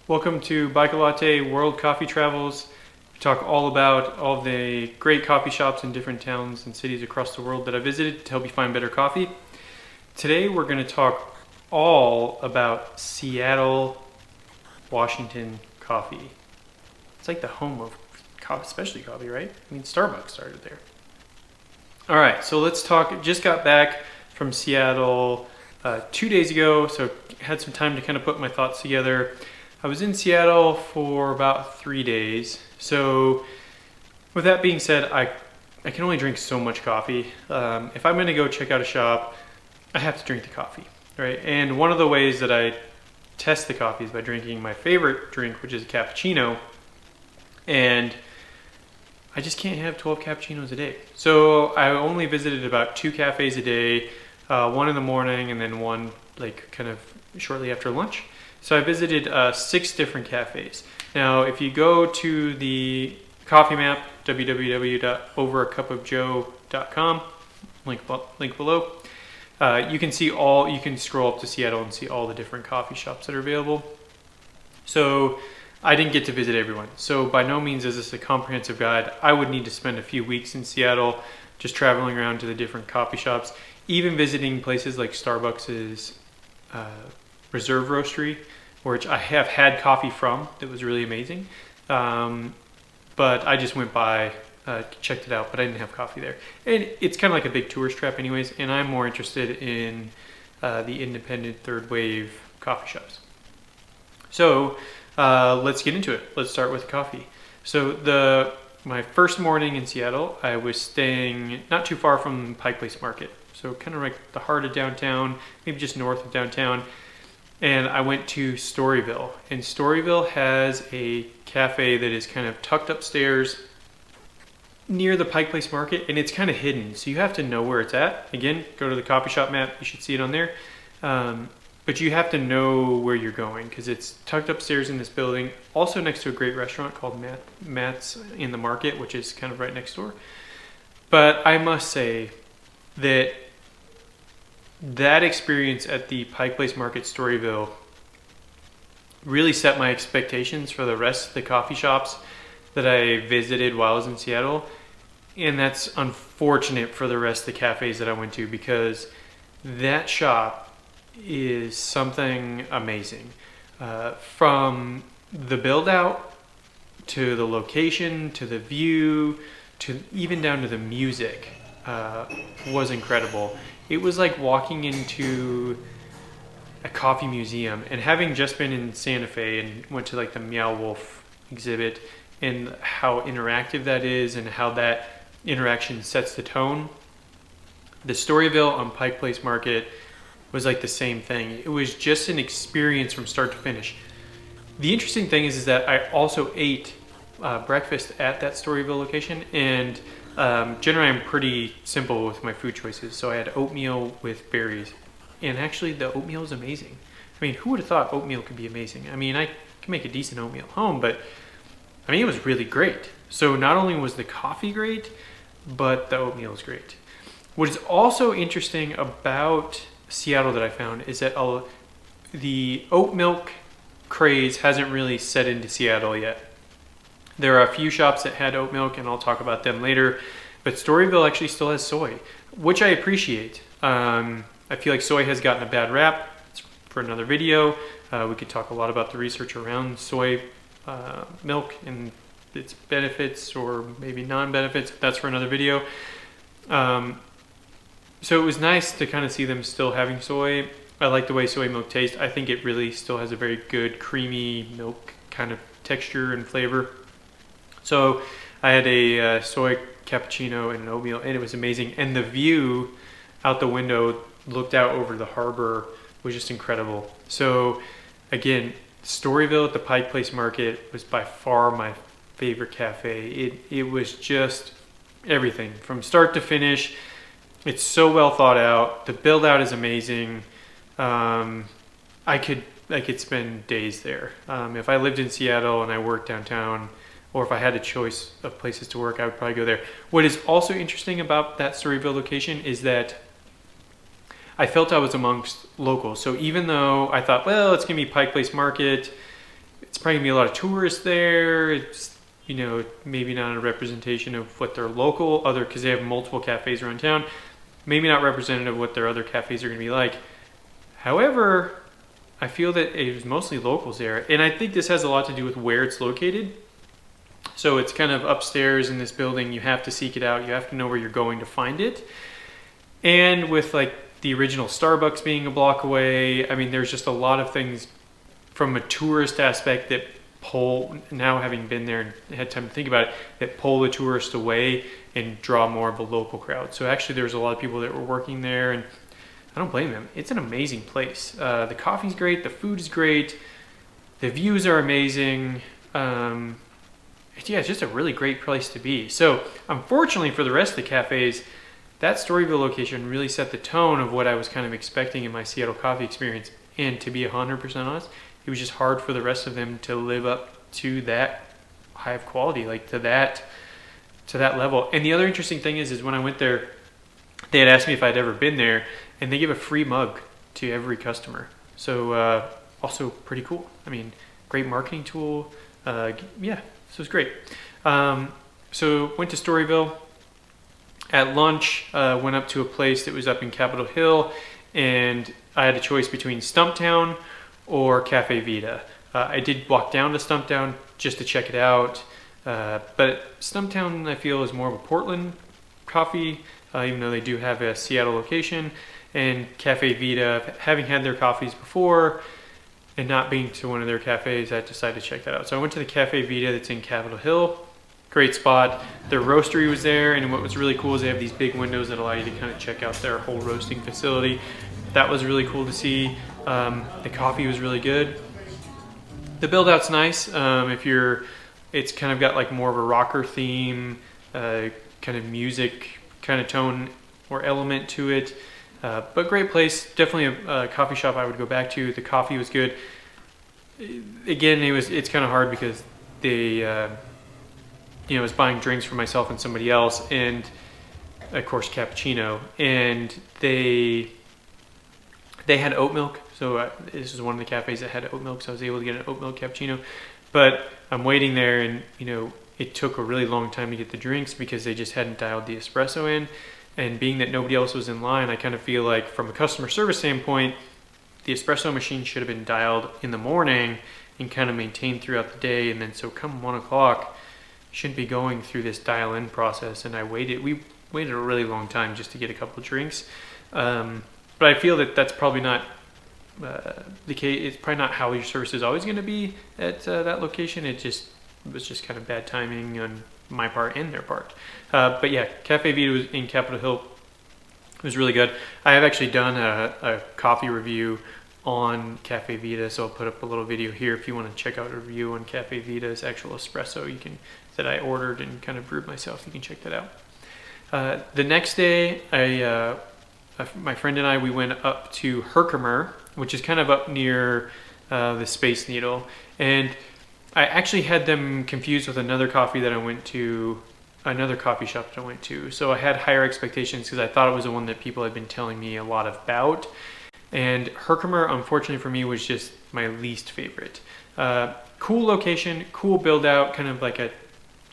Welcome to Bike Latte World Coffee Travels. We talk all about all the great coffee shops in different towns and cities across the world that I visited to help you find better coffee. Today we're going to talk all about Seattle, Washington coffee. It's like the home of specialty coffee, right? I mean, Starbucks started there. All right, so let's talk. Just got back from Seattle 2 days ago, so had some time to kind of put my thoughts together. I was in Seattle for about 3 days. So with that being said, I can only drink so much coffee. If I'm going to go check out a shop, I have to drink the coffee, right? And one of the ways that I test the coffee is by drinking my favorite drink, which is a cappuccino. And I just can't have 12 cappuccinos a day. So I only visited about 2 cafes a day, one in the morning and then one like kind of shortly after lunch. So I visited 6 different cafes. Now, if you go to the coffee map, www.overacupofjoe.com, link below, you can see you can scroll up to Seattle and see all the different coffee shops that are available. So I didn't get to visit everyone. So by no means is this a comprehensive guide. I would need to spend a few weeks in Seattle just traveling around to the different coffee shops, even visiting places like Starbucks's Reserve Roastery, which I have had coffee from that was really amazing. But I just went by, checked it out, but I didn't have coffee there. And it's kind of like a big tourist trap anyways, and I'm more interested in the independent third wave coffee shops. So let's get into it. Let's start with coffee. So my first morning in Seattle, I was staying not too far from Pike Place Market. So kind of like the heart of downtown, maybe just north of downtown. And I went to Storyville. And Storyville has a cafe that is kind of tucked upstairs near the Pike Place Market, and it's kind of hidden. So you have to know where it's at. Again, go to the coffee shop map. You should see it on there. But you have to know where you're going because it's tucked upstairs in this building, also next to a great restaurant called Matt's in the Market, which is kind of right next door. But I must say that experience at the Pike Place Market Storyville really set my expectations for the rest of the coffee shops that I visited while I was in Seattle. And that's unfortunate for the rest of the cafes that I went to because that shop is something amazing. From the build out to the location to the view to even down to the music was incredible. It was like walking into a coffee museum, and having just been in Santa Fe and went to like the Meow Wolf exhibit and how interactive that is and how that interaction sets the tone. The Storyville on Pike Place Market was like the same thing. It was just an experience from start to finish. The interesting thing is that I also ate breakfast at that Storyville location, and generally I'm pretty simple with my food choices. So I had oatmeal with berries, and actually the oatmeal is amazing. I mean, who would have thought oatmeal could be amazing? I mean, I can make a decent oatmeal at home, but I mean, it was really great. So not only was the coffee great, but the oatmeal is great. What is also interesting about Seattle that I found is that the oat milk craze hasn't really set into Seattle yet. There are a few shops that had oat milk, and I'll talk about them later. But Storyville actually still has soy, which I appreciate. I feel like soy has gotten a bad rap. It's for another video. We could talk a lot about the research around soy milk and its benefits or maybe non-benefits. That's for another video. So it was nice to kind of see them still having soy. I like the way soy milk tastes. I think it really still has a very good creamy milk kind of texture and flavor. So I had a soy cappuccino and an oatmeal, and it was amazing. And the view out the window looked out over the harbor was just incredible. So again, Storyville at the Pike Place Market was by far my favorite cafe. It was just everything from start to finish. It's so well thought out. The build out is amazing. I could spend days there. If I lived in Seattle and I worked downtown, or if I had a choice of places to work, I would probably go there. What is also interesting about that Storyville location is that I felt I was amongst locals. So even though I thought, well, it's going to be Pike Place Market, it's probably gonna be a lot of tourists there. It's, you know, maybe not a representation of what their local other, because they have multiple cafes around town, maybe not representative of what their other cafes are gonna be like. However, I feel that it was mostly locals there, and I think this has a lot to do with where it's located. So it's kind of upstairs in this building. You have to seek it out. You have to know where you're going to find it. And with like the original Starbucks being a block away, I mean, there's just a lot of things from a tourist aspect that pull, now having been there and had time to think about it, that pull the tourist away and draw more of a local crowd. So actually there's a lot of people that were working there, and I don't blame them. It's an amazing place. The coffee's great, the food is great, the views are amazing. Yeah, it's just a really great place to be. So unfortunately for the rest of the cafes, that Storyville location really set the tone of what I was kind of expecting in my Seattle coffee experience. And to be 100% honest, it was just hard for the rest of them to live up to that high of quality, like to that level. And the other interesting thing is when I went there, they had asked me if I'd ever been there, and they give a free mug to every customer. So also pretty cool. I mean, great marketing tool. Yeah, so it's great. So went to Storyville. At lunch, went up to a place that was up in Capitol Hill, and I had a choice between Stumptown or Cafe Vita. I did walk down to Stumptown just to check it out, but Stumptown I feel is more of a Portland coffee, even though they do have a Seattle location. And Cafe Vita, having had their coffees before and not being to one of their cafes, I decided to check that out. So I went to the Cafe Vita that's in Capitol Hill. Great spot. Their roastery was there, and what was really cool is they have these big windows that allow you to kind of check out their whole roasting facility. That was really cool to see. The coffee was really good. The build out's nice. It's kind of got like more of a rocker theme, kind of music kind of tone or element to it. But great place. Definitely a coffee shop I would go back to. The coffee was good. Again, it's kind of hard because they I was buying drinks for myself and somebody else, and of course cappuccino, and they had oat milk. So this is one of the cafes that had oat milk, so I was able to get an oat milk cappuccino. But I'm waiting there, and it took a really long time to get the drinks because they just hadn't dialed the espresso in. And being that nobody else was in line, I kind of feel like from a customer service standpoint, the espresso machine should have been dialed in the morning and kind of maintained throughout the day. And then so come 1 o'clock, shouldn't be going through this dial-in process. And we waited a really long time just to get a couple of drinks. But I feel that that's probably not the case. It's probably not how your service is always going to be at that location. It was just kind of bad timing on my part and their part. But yeah, Cafe Vita was in Capitol Hill. It was really good. I have actually done a coffee review on Cafe Vita, so I'll put up a little video here if you want to check out a review on Cafe Vita's actual espresso that I ordered and kind of brewed myself. You can check that out. The next day, my friend and we went up to Herkimer, which is kind of up near the Space Needle, and I actually had them confused with another coffee that I went to, another coffee shop that I went to. So I had higher expectations because I thought it was the one that people had been telling me a lot about. And Herkimer, unfortunately for me, was just my least favorite. Cool location, cool build out, kind of like a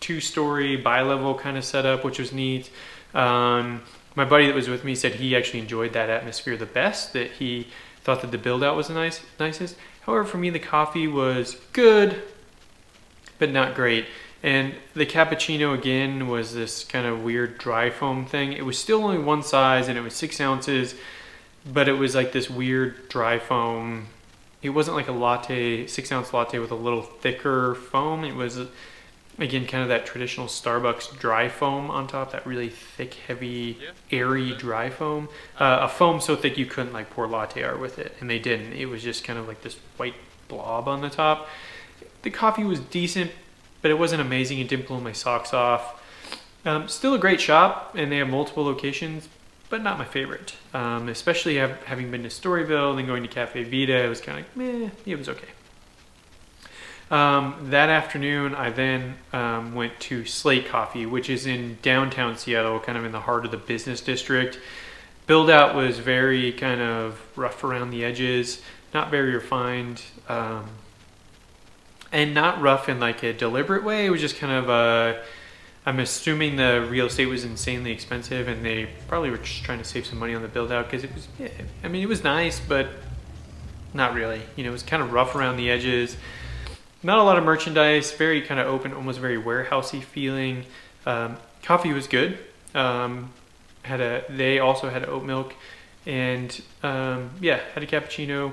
2-story bi-level kind of setup, which was neat. My buddy that was with me said he actually enjoyed that atmosphere the best, that he thought that the build out was the nicest. However, for me, the coffee was good, but not great. And the cappuccino, again, was this kind of weird dry foam thing. It was still only one size, and it was 6 ounces, but it was like this weird dry foam. It wasn't like a latte, 6-ounce latte with a little thicker foam. It was, again, kind of that traditional Starbucks dry foam on top, that really thick, heavy, airy dry foam. A foam so thick you couldn't like pour latte art with it, and they didn't. It was just kind of like this white blob on the top. The coffee was decent, but it wasn't amazing. It didn't blow my socks off. Still a great shop, and they have multiple locations, but not my favorite. Especially having been to Storyville and then going to Cafe Vita, it was kind of like, meh, it was okay. That afternoon, I then went to Slate Coffee, which is in downtown Seattle, kind of in the heart of the business district. Build out was very kind of rough around the edges, not very refined. and not rough in like a deliberate way. It was just kind of I'm assuming the real estate was insanely expensive, and they probably were just trying to save some money on the build out, because it was, yeah, I mean, it was nice, but not really. You know, it was kind of rough around the edges. Not a lot of merchandise, very kind of open, almost very warehousey feeling. Coffee was good. They also had oat milk, and yeah, had a cappuccino.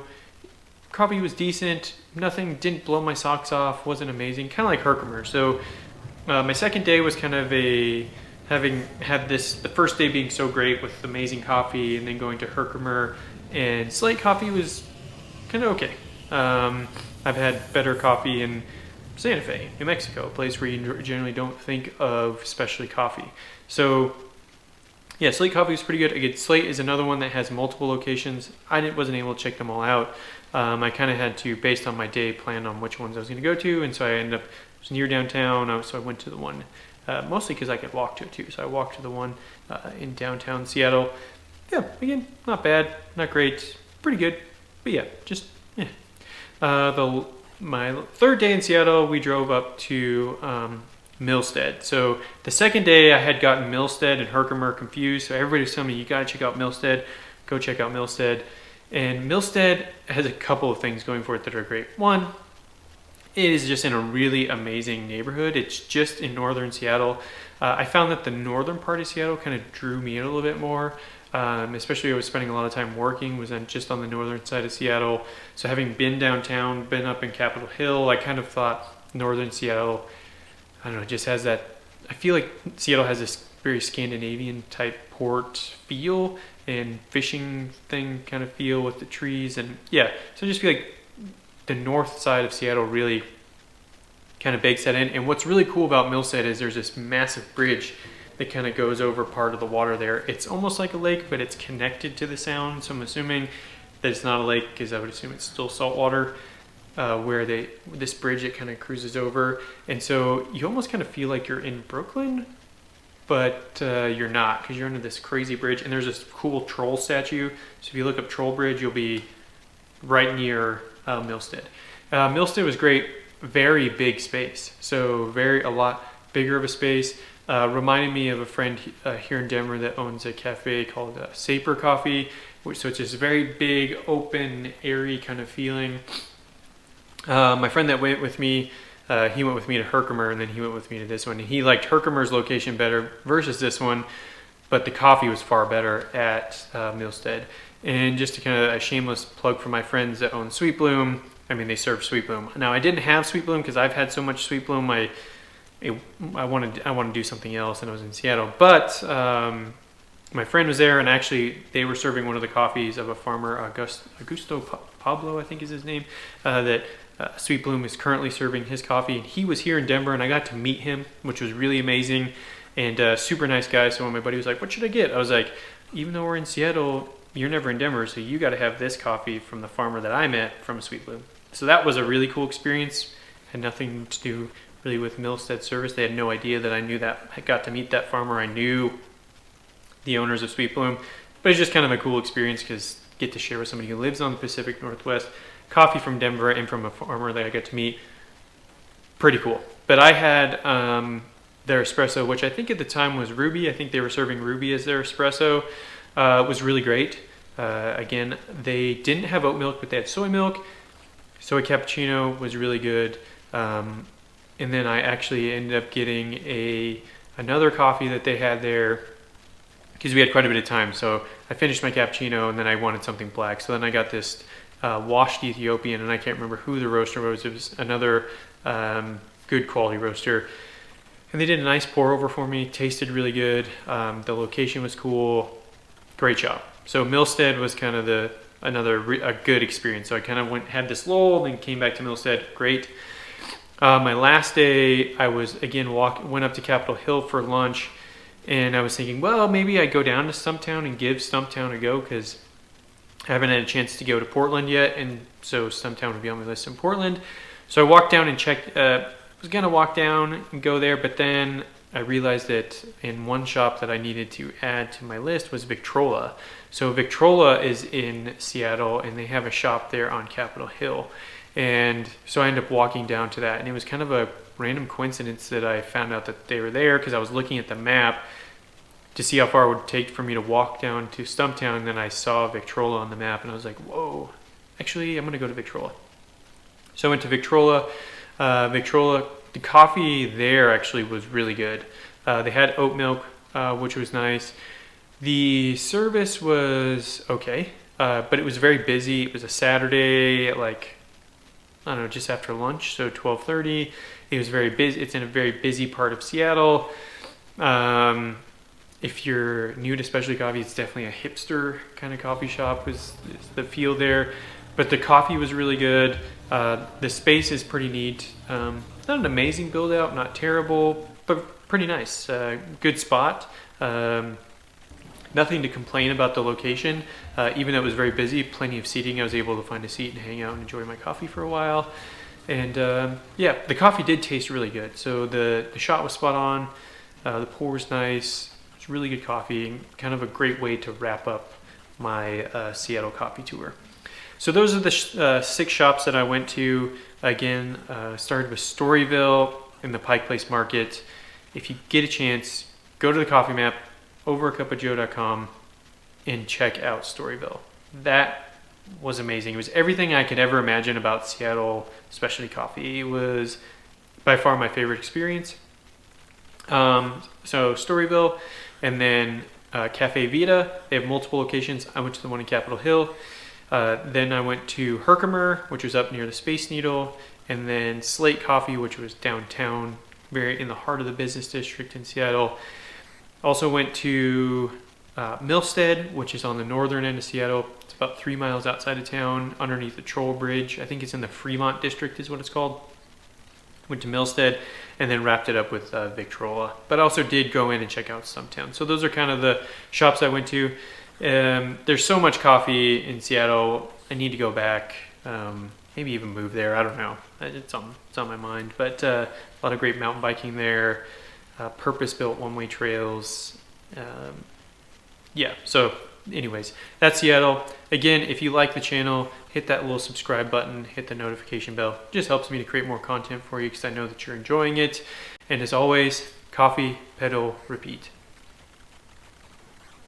Coffee was decent. Nothing, didn't blow my socks off. Wasn't amazing. Kind of like Herkimer. So my second day was kind of having had this, the first day being so great with amazing coffee, and then going to Herkimer, and Slate coffee was kind of okay. I've had better coffee in Santa Fe, New Mexico, a place where you generally don't think of specialty coffee. So yeah, Slate coffee was pretty good. Again, Slate is another one that has multiple locations. I wasn't able to check them all out. I kind of had to, based on my day, plan on which ones I was going to go to, and so I ended up, it was near downtown, so I went to the one, mostly because I could walk to it too. So I walked to the one in downtown Seattle. Yeah, again, not bad, not great, pretty good, but yeah, just yeah. My third day in Seattle, we drove up to Milstead. So the second day, I had gotten Milstead and Herkimer confused. So everybody was telling me, you got to check out Milstead. Go check out Milstead. And Milstead has a couple of things going for it that are great. One, it is just in a really amazing neighborhood. It's just in northern Seattle. I found that the northern part of Seattle kind of drew me in a little bit more. Especially I was spending a lot of time working, was just on the northern side of Seattle. So having been downtown, been up in Capitol Hill, I kind of thought northern Seattle, I don't know, just has that, I feel like Seattle has this very Scandinavian type port feel and fishing thing kind of feel with the trees. And yeah, so I just feel like the north side of Seattle really kind of bakes that in. And what's really cool about Milstead is there's this massive bridge that kind of goes over part of the water there. It's almost like a lake, but it's connected to the sound. So I'm assuming that it's not a lake, because I would assume it's still salt water, where this bridge, it kind of cruises over. And so you almost kind of feel like you're in Brooklyn, but you're not, because you're under this crazy bridge. And there's this cool troll statue. So if you look up Troll Bridge, you'll be right near Milstead. Milstead was great, very big space. So a lot bigger of a space. Reminded me of a friend here in Denver that owns a cafe called Saper Coffee, so it's just very big, open, airy kind of feeling. My friend that went with me, he went with me to Herkimer, and then he went with me to this one. And he liked Herkimer's location better versus this one, but the coffee was far better at Milstead. And just to kind of a shameless plug for my friends that own Sweet Bloom, I mean, they serve Sweet Bloom. Now, I didn't have Sweet Bloom because I've had so much Sweet Bloom, I wanted to do something else, and I was in Seattle. But my friend was there, and actually they were serving one of the coffees of a farmer, Augusto Pablo, I think is his name, that Sweet Bloom is currently serving his coffee. And he was here in Denver, and I got to meet him, which was really amazing, and super nice guy. So when my buddy was like, what should I get? I was like, even though we're in Seattle, you're never in Denver, so you got to have this coffee from the farmer that I met from Sweet Bloom. So that was a really cool experience. Had nothing to do really with Milstead service. They had no idea that I knew that. I got to meet that farmer. I knew the owners of Sweet Bloom, but it's just kind of a cool experience because get to share with somebody who lives on the Pacific Northwest, coffee from Denver and from a farmer that I got to meet. Pretty cool. But I had their espresso, which I think at the time was Ruby. I think they were serving Ruby as their espresso. It was really great. Again, they didn't have oat milk, but they had soy milk. Soy cappuccino was really good. And then I actually ended up getting another coffee that they had there because we had quite a bit of time. So I finished my cappuccino, and then I wanted something black. So then I got this washed Ethiopian, and I can't remember who the roaster was. It was another good quality roaster. And they did a nice pour over for me. Tasted really good. The location was cool. Great job. So Milstead was kind of a good experience. So I kind of had this lull, then came back to Milstead. Great. My last day, I was again went up to Capitol Hill for lunch, and I was thinking, well, maybe I go down to Stumptown and give Stumptown a go, because I haven't had a chance to go to Portland yet, and so Stumptown would be on my list in Portland. So I walked down and checked. Was gonna walk down and go there, but then I realized that in one shop that I needed to add to my list was Victrola. So Victrola is in Seattle, and they have a shop there on Capitol Hill. And so I ended up walking down to that, and it was kind of a random coincidence that I found out that they were there because I was looking at the map to see how far it would take for me to walk down to Stumptown, and then I saw Victrola on the map, and I was like, whoa, actually, I'm going to go to Victrola. So I went to Victrola. Victrola, the coffee there actually was really good. They had oat milk, which was nice. The service was okay, but it was very busy. It was a Saturday at like, I don't know, just after lunch, so 12:30. It was very busy. It's in a very busy part of Seattle. If you're new to specialty coffee, it's definitely a hipster kind of coffee shop is the feel there. But the coffee was really good. The space is pretty neat. Not an amazing build out, not terrible, but pretty nice. Good spot. Nothing to complain about the location. Even though it was very busy, plenty of seating. I was able to find a seat and hang out and enjoy my coffee for a while. And yeah, the coffee did taste really good. So the shot was spot on. The pour was nice. It's really good coffee. Kind of a great way to wrap up my Seattle coffee tour. So those are the 6 shops that I went to. Again, started with Storyville in the Pike Place Market. If you get a chance, go to the coffee map, overacupofjoe.com, and check out Storyville. That was amazing. It was everything I could ever imagine about Seattle specialty coffee. It was by far my favorite experience. So Storyville, and then Cafe Vita. They have multiple locations. I went to the one in Capitol Hill. Then I went to Herkimer, which was up near the Space Needle, and then Slate Coffee, which was downtown, very in the heart of the business district in Seattle. Also went to Milstead, which is on the northern end of Seattle. It's about 3 miles outside of town, underneath the Troll Bridge. I think it's in the Fremont district is what it's called. Went to Milstead, and then wrapped it up with Victrola. But I also did go in and check out Stumptown. So those are kind of the shops I went to. There's so much coffee in Seattle. I need to go back, maybe even move there. I don't know. It's on my mind. But a lot of great mountain biking there, purpose-built one-way trails. Yeah, so anyways, that's Seattle. Again, if you like the channel, hit that little subscribe button, hit the notification bell. It just helps me to create more content for you because I know that you're enjoying it. And as always, coffee, pedal, repeat.